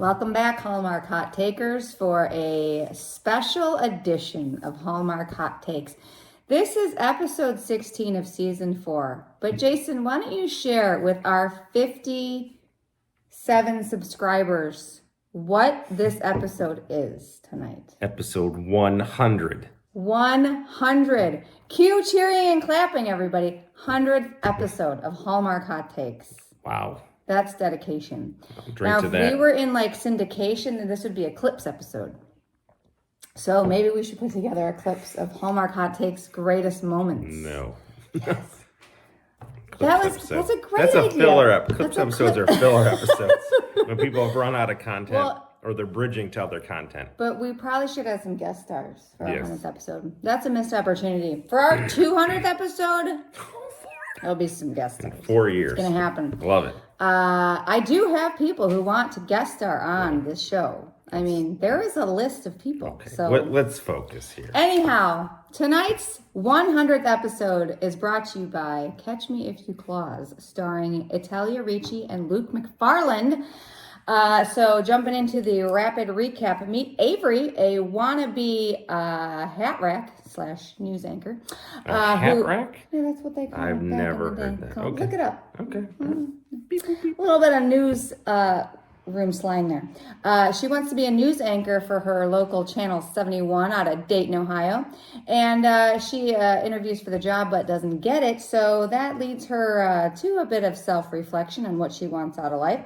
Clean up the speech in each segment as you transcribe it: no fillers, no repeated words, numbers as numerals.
Welcome back, Hallmark Hot Takers, for a special edition of Hallmark Hot Takes. This is episode 16 of season 4. But Jason, why don't you share with our 57 subscribers what this episode is tonight? Episode 100. 100. Cue cheering and clapping, everybody. 100th episode of Hallmark Hot Takes. Wow. That's dedication. Now, if we were in like syndication, then this would be a clips episode. So maybe we should put together a clips of Hallmark Hot Takes greatest moments. No. Yes. That's a great idea. That's a filler episode. Clips episodes are filler episodes. When people have run out of content or they're bridging to other content. But we probably should have some guest stars for our 100th episode. That's a missed opportunity. For our 200th episode, there'll be some guest stars. 4 years. It's going to happen. Love it. I do have people who want to guest star on this show. I mean, there is a list of people. Okay. So let's focus here. Anyhow, tonight's 100th episode is brought to you by Catch Me If You Claus, starring Italia, Ricci, and Luke MacFarlane. So jumping into the rapid recap, meet Avery, a wannabe hat rack / news anchor. Hat rack? Yeah, that's what they call it. I've never heard that. Okay. Look it up. Okay. Beep, beep, beep. A little bit of news room slang there. She wants to be a news anchor for her local channel 71 out of Dayton, Ohio. And she interviews for the job but doesn't get it. So that leads her to a bit of self-reflection on what she wants out of life.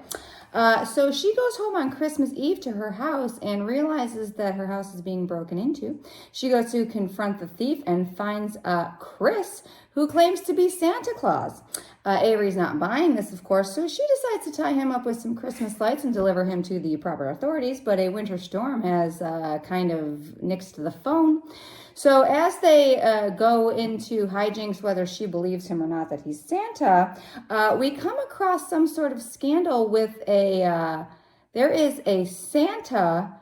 So she goes home on Christmas Eve to her house and realizes that her house is being broken into. She goes to confront the thief and finds Chris, who claims to be Santa Claus. Avery's not buying this, of course, so she decides to tie him up with some Christmas lights and deliver him to the proper authorities, but a winter storm has kind of nixed the phone. So as they go into hijinks, whether she believes him or not that he's Santa, we come across some sort of scandal with there is a Santa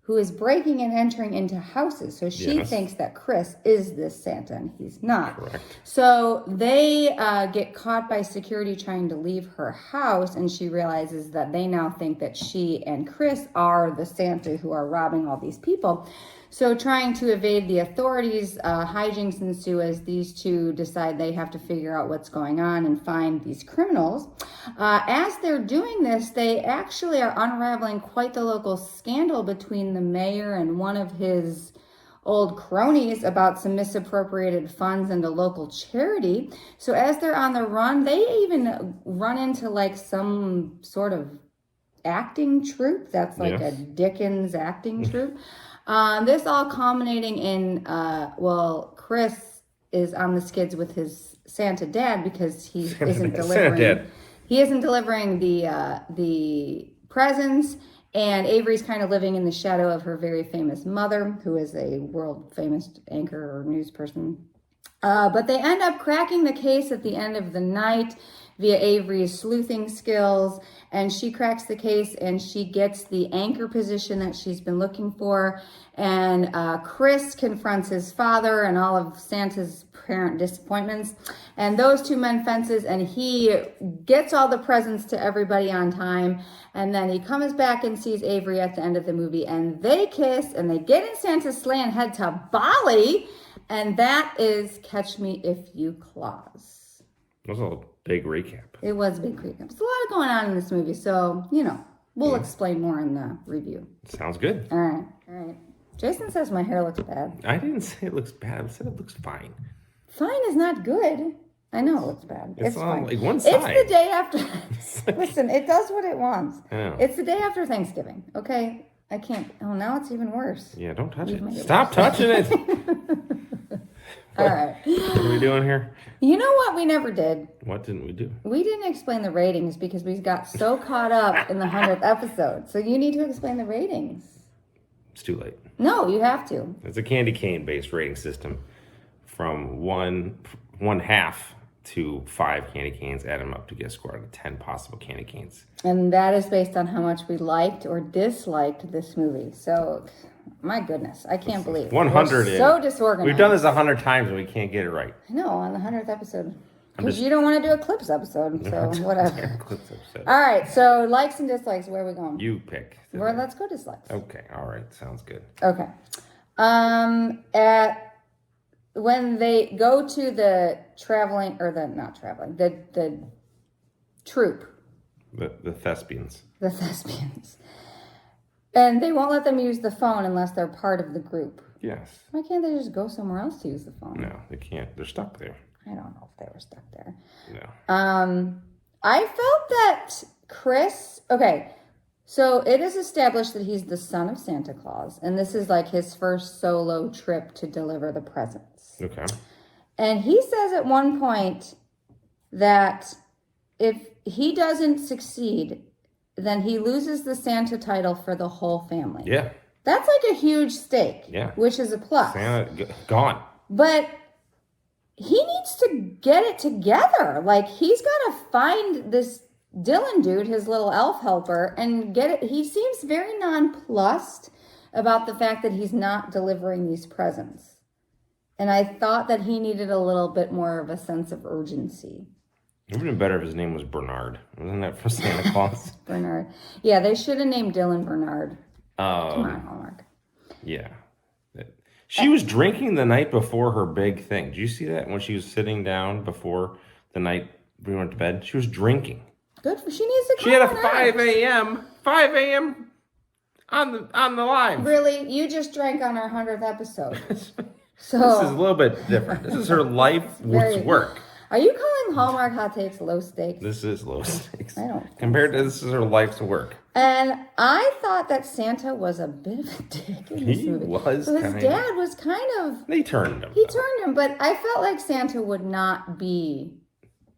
who is breaking and entering into houses. So she thinks that Chris is this Santa, and he's not. Correct. So they get caught by security trying to leave her house, and she realizes that they now think that she and Chris are the Santa who are robbing all these people. So trying to evade the authorities, hijinks ensue as these two decide they have to figure out what's going on and find these criminals. As they're doing this, they actually are unraveling quite the local scandal between the mayor and one of his old cronies about some misappropriated funds and a local charity. So as they're on the run, they even run into like some sort of acting troupe. That's like a Dickens acting troupe. This all culminating in, Chris is on the skids with his Santa dad because he isn't delivering the presents, and Avery's kind of living in the shadow of her very famous mother, who is a world famous anchor or news person. But they end up cracking the case at the end of the night via Avery's sleuthing skills, and she cracks the case and she gets the anchor position that she's been looking for. And Chris confronts his father and all of Santa's parent disappointments, and those two men fences, and he gets all the presents to everybody on time. And then he comes back and sees Avery at the end of the movie, and they kiss and they get in Santa's sleigh and head to Bali. And that is Catch Me If You Claus. That was a big recap. It was a big recap. There's a lot going on in this movie, so, we'll explain more in the review. Sounds good. All right. Jason says my hair looks bad. I didn't say it looks bad. I said it looks fine. Fine is not good. I know it looks bad. It's fine. Like one side. It's the day after. Listen, it does what it wants. I know. It's the day after Thanksgiving, okay? I can't. Oh, now it's even worse. Yeah, don't touch it. Stop touching it. All right. What are we doing here? You know what we never did? What didn't we do? We didn't explain the ratings because we got so caught up in the 100th episode. So you need to explain the ratings. It's too late. No, you have to. It's a candy cane based rating system from one half to 5 candy canes, add them up to get a score out of 10 possible candy canes. And that is based on how much we liked or disliked this movie. So, my goodness, I can't believe 100. We're so disorganized. We've done this 100 times and we can't get it right. I know, on the 100th episode. Because you don't want to do a clips episode, so whatever. Clips episode. All right, so likes and dislikes. Where are we going? You pick. Let's go dislikes. Okay, all right, sounds good. Okay. When they go to the the troupe. The thespians. The thespians. And they won't let them use the phone unless they're part of the group. Yes. Why can't they just go somewhere else to use the phone? No, they can't. They're stuck there. I don't know if they were stuck there. No. I felt that Chris... Okay, so it is established that he's the son of Santa Claus. And this is like his first solo trip to deliver the presents. Okay. And he says at one point that if he doesn't succeed, then he loses the Santa title for the whole family. Yeah. That's like a huge stake. Yeah. Which is a plus. Santa, gone. But he needs to get it together. Like, he's got to find this Dylan dude, his little elf helper, and get it. He seems very nonplussed about the fact that he's not delivering these presents. And I thought that he needed a little bit more of a sense of urgency. It would have been better if his name was Bernard. Wasn't that for Santa Claus? Bernard. Yeah, they should have named Dylan Bernard. Come on, Hallmark. Yeah. She was drinking the night before her big thing. Did you see that when she was sitting down before the night we went to bed? She was drinking. Good for she needs to. She had a 5 a.m. on the live. Really, you just drank on our 100th episode. So this is a little bit different. This is her life's work. Are you calling Hallmark Hot Takes low stakes? This is low stakes. I don't. Compared to this is her life's work. And I thought that Santa was a bit of a dick in this movie. He was. So his dad was kind of. They turned him. He turned him, but I felt like Santa would not be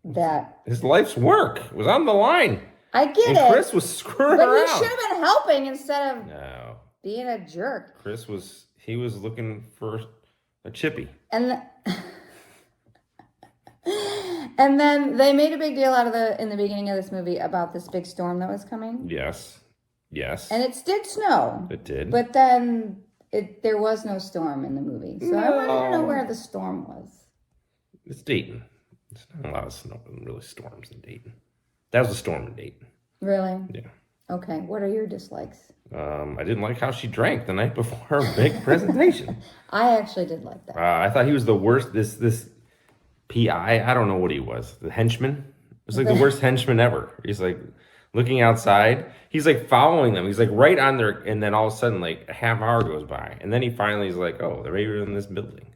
that. His life's work was on the line. I get and it. Chris was screwing but around. But he should have been helping instead of being a jerk. Chris was looking for a chippy. And then they made a big deal out of in the beginning of this movie about this big storm that was coming. Yes. And it did snow. It did. But then there was no storm in the movie. So I wanted to know where the storm was. It's Dayton. There's not a lot of snow, really storms in Dayton. That was a storm in Dayton. Really? Yeah. Okay. What are your dislikes? I didn't like how she drank the night before her big presentation. I actually did like that. I thought he was the worst. This PI, I don't know what he was. The henchman? It was like the worst henchman ever. He's like looking outside. He's like following them. He's like right on there. And then all of a sudden, like a half hour goes by. And then he finally is like, oh, they're maybe in this building.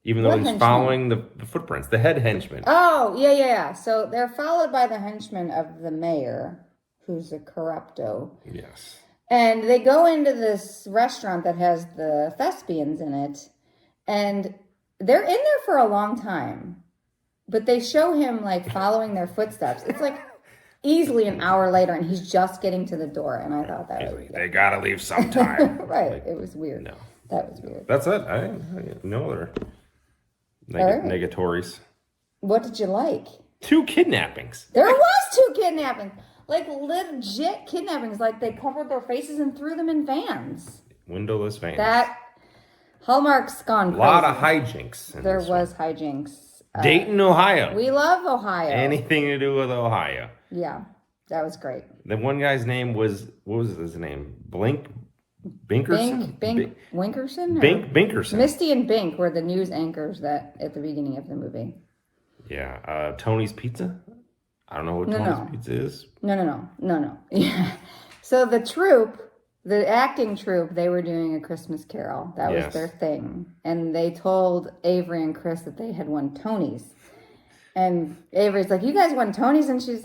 Even though he's following the footprints. The head henchman. Oh, yeah. So they're followed by the henchman of the mayor, who's a corrupto. Yes. And they go into this restaurant that has the thespians in it. And they're in there for a long time, but they show him like following their footsteps. It's like easily an hour later, and he's just getting to the door. And I thought that was weird. They gotta leave sometime. Right? Like, it was weird. No, that was weird. That's it. I no other negatories. What did you like? 2 kidnappings. There was 2 kidnappings, like legit kidnappings. Like they covered their faces and threw them in vans. Windowless vans. That. Hallmark's gone crazy. A lot of hijinks. There was hijinks. Dayton, Ohio. We love Ohio. Anything to do with Ohio. Yeah, that was great. The one guy's name was, what was his name? Binkerson? Winkerson? Binkerson. Misty and Bink were the news anchors that at the beginning of the movie. Yeah. Tony's Pizza? I don't know what Tony's Pizza is. No. Yeah. So the acting troupe, they were doing A Christmas Carol. That was their thing. And they told Avery and Chris that they had won Tonys. And Avery's like, you guys won Tonys? And he's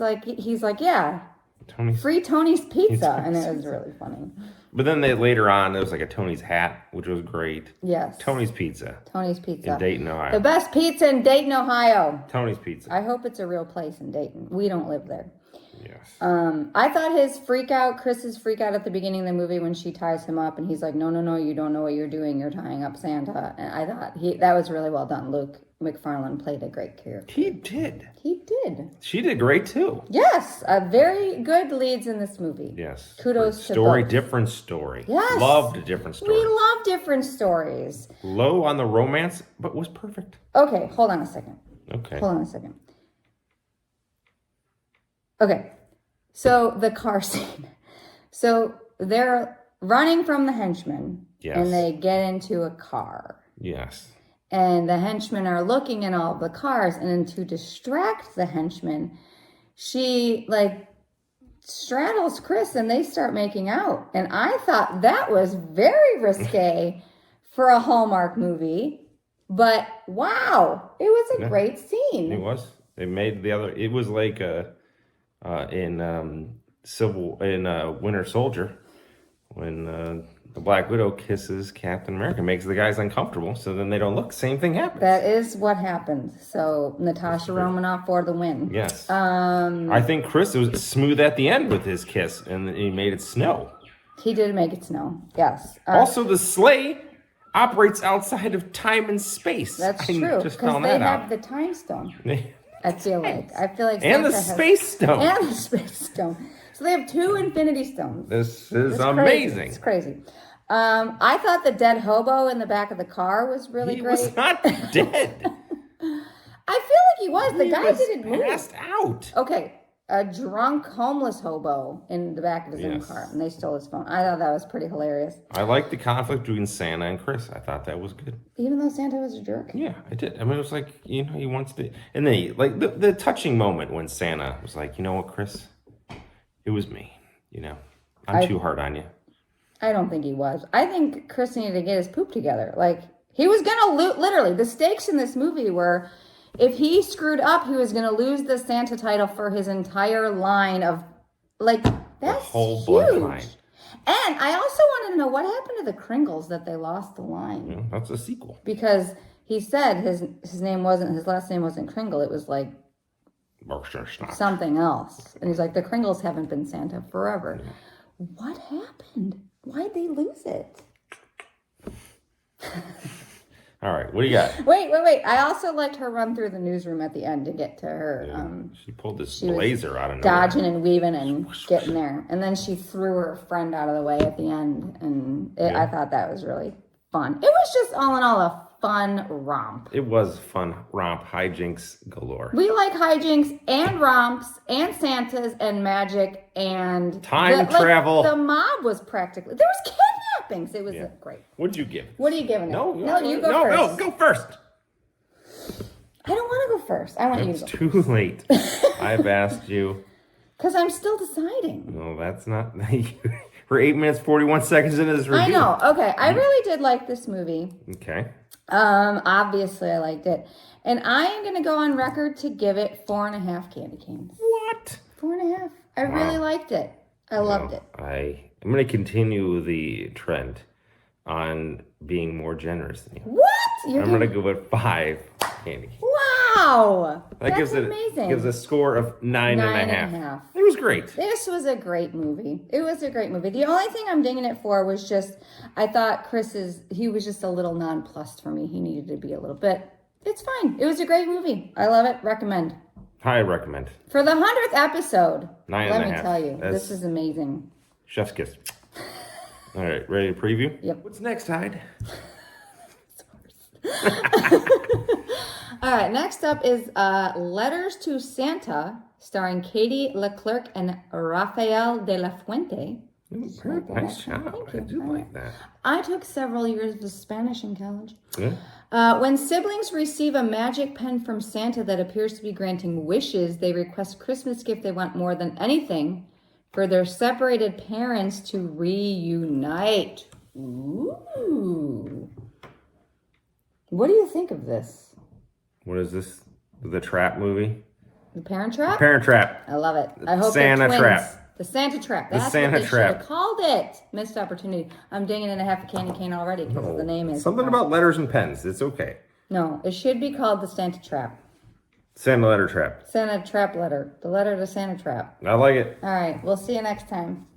like, yeah. Tony's. Free Tony's Pizza. And it was really funny. But then later on, there was like a Tony's hat, which was great. Yes. Tony's Pizza. In Dayton, Ohio. The best pizza in Dayton, Ohio. Tony's Pizza. I hope it's a real place in Dayton. We don't live there. Yes. I thought Chris's freak out at the beginning of the movie when she ties him up and he's like, no, you don't know what you're doing. You're tying up Santa. And I thought that was really well done. Luke MacFarlane played a great character. He did. She did great too. Yes. Very good leads in this movie. Yes. Kudos to both. Different story. Yes. Loved a different story. We love different stories. Low on the romance, but was perfect. Okay, hold on a second. Okay, so the car scene. So they're running from the henchmen, Yes. and they get into a car. Yes. And the henchmen are looking at all the cars, and then to distract the henchmen, she like straddles Chris and they start making out. And I thought that was very risque for a Hallmark movie. But wow, it was a great scene. It was. It made the other. It was like in Winter Soldier when the Black Widow kisses Captain America, makes the guys uncomfortable. So then they don't look. Same thing happens. That is what happened. So Natasha Romanoff for the win. Yes. I think Chris was smooth at the end with his kiss, and he made it snow. He did make it snow. Yes. Also, the sleigh operates outside of time and space. That's true. Just found Because they that have out. the time stone. I feel like And the Santa space stone. and the space stone. So they have 2 infinity stones. This is It's amazing. Crazy. It's crazy. I thought the dead hobo in the back of the car was really He great. was not dead. I feel like he was. The guy didn't move. Passed out. Okay, a drunk homeless hobo in the back of his own car, and they stole his phone. I thought that was pretty hilarious. I like the conflict between Santa and Chris. I thought that was good. Even though Santa was a jerk. Yeah, I did. I mean, it was like, he wants to, and then the touching moment when Santa was like, you know what, Chris, it was me. I'm too hard on you. I don't think he was. I think Chris needed to get his poop together. Like, he was gonna literally, the stakes in this movie were, if he screwed up, he was gonna lose the Santa title for his entire line of, like, that's The whole huge. bloodline. And I also wanted to know what happened to the Kringles that they lost the line. That's a sequel. Because he said his last name wasn't Kringle, it was like something else. And he's like, the Kringles haven't been Santa forever. Yeah. What happened? Why'd they lose it? All right, what do you got? Wait. I also liked her run through the newsroom at the end to get to her. Yeah. She pulled this blazer out of nowhere. Dodging and weaving and getting there. And then she threw her friend out of the way at the end. And I thought that was really fun. It was just all in all a fun romp. It was fun romp, hijinks galore. We like hijinks and romps and Santas and magic and time travel. The mob was practically, there was kidnappings. It was great. What'd you give? What are you giving it? No, you go first. No, go first. I don't want to go first. I want you to go. It's too late. I've asked you. Because I'm still deciding. No, that's not. We're 8 minutes 41 seconds into this review. I know. Okay, I really did like this movie. Okay. Obviously I liked it. And I am going to go on record to give it 4.5 candy canes. What? 4.5. I really liked it. I loved it. I'm going to continue the trend on being more generous than you. What? I'm going to go with 5 candy canes. Wow. That That's amazing. Gives a score of 9.5. It was great. This was a great movie. It was a great movie. The only thing I'm dinging it for was just, I thought he was just a little nonplussed for me. He needed to be a little bit. It's fine. It was a great movie. I love it. Recommend. Highly recommend. For the 100th episode. 9.5. Let me tell you, this is amazing. Chef's kiss. All right, ready to preview? Yep. What's next, Hyde? All right, next up is Letters to Santa, starring Katie Leclerc and Rafael de la Fuente. Nice job. I do like that. I took several years of Spanish in college. Yeah. When siblings receive a magic pen from Santa that appears to be granting wishes, they request Christmas gift they want more than anything for their separated parents to reunite. Ooh. What do you think of this? What is this? The Trap movie? The Parent Trap? Parent Trap. I love it. I hope Santa they're twins. Trap. The Santa Trap. The That's Santa what they Trap. should have called it. Missed opportunity. I'm dinging in a half a candy cane already because the name is... Something about letters and pens. It's okay. No, it should be called the Santa Trap. Santa Letter Trap. Santa Trap letter. The letter to Santa Trap. I like it. All right. We'll see you next time.